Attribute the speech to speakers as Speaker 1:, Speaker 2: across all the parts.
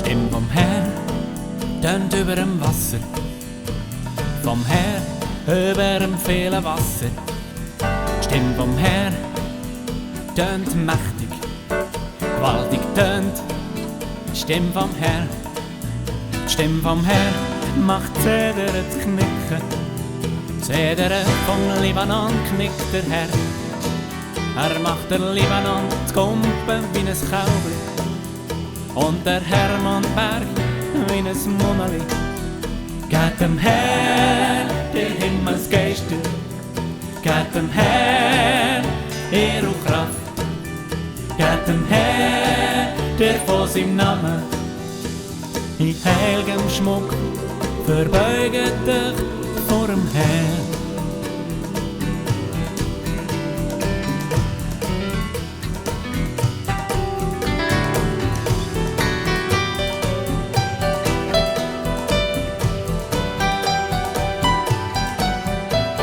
Speaker 1: Stimme vom Herr tönt über dem Wasser, vom Herr über dem vielen Wasser. Stimme vom Herr tönt mächtig, gewaltig tönt. Stimme vom Herr, Stimme vom Herr macht Zedern zu knicken. Zedern vom Libanon knickt der Herr. Er macht der Libanon zu kumpen wie ein Kauber und der Hermonberg wie ein Mummeli. Geht dem Herr der Himmelsgeister, geht dem Herr Ehre und Kraft, geht dem Herr, der von seinem Namen in heiligem Schmuck verbeuget dich vor dem Herr.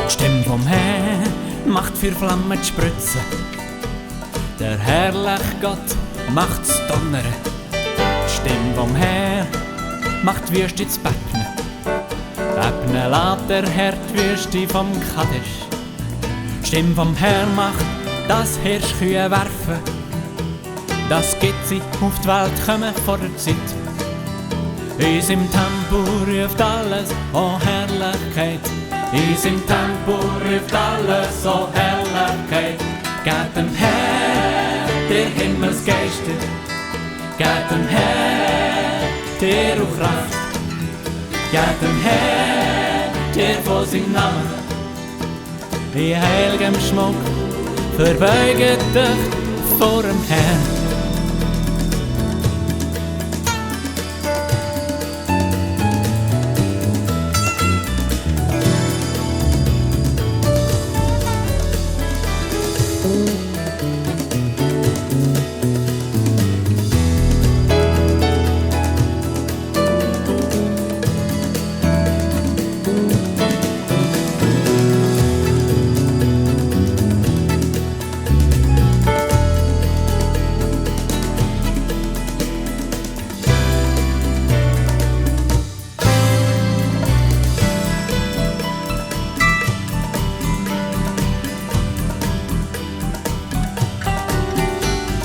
Speaker 1: Die Stimme vom Herr macht für Flammen zu spritzen. Der herrliche Gott macht's donnern. Die Stimme vom Herr macht die Wüste zu Bebnen. Bebnen lässt der Herr die Wüste vom Kadesh. Die Stimme vom Herr macht, dass Hirschkühe werfen, dass Gitzi auf die Welt kommen vor der Zeit. In seinem Tempo ruft alles, oh Herrlichkeit. In seinem Tempo ruft alles, oh Herrlichkeit. Geht dem Herr der Himmelsgeister, geht dem Herr der und Kraft, geht dem Herr der von seinem Namen in heiligem Schmuck verbeuget dich vor dem Herrn.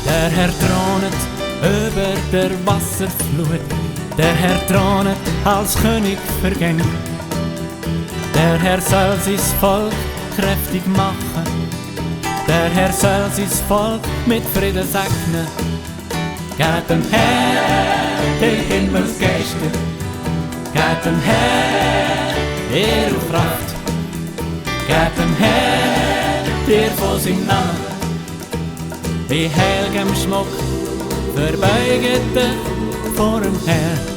Speaker 1: Der Herr thronet über der Wasserflut, der Herr thronet als König vergänglich. Der Herr soll sein Volk kräftig machen, der Herr soll sein Volk mit Frieden segnen. Geht dem Herr der Himmelsgeister, geht dem Herr Ehre und Kraft, geht dem Herr der von seinem Namen in heiligem Schmuck verbeuget dich vor dem Herrn.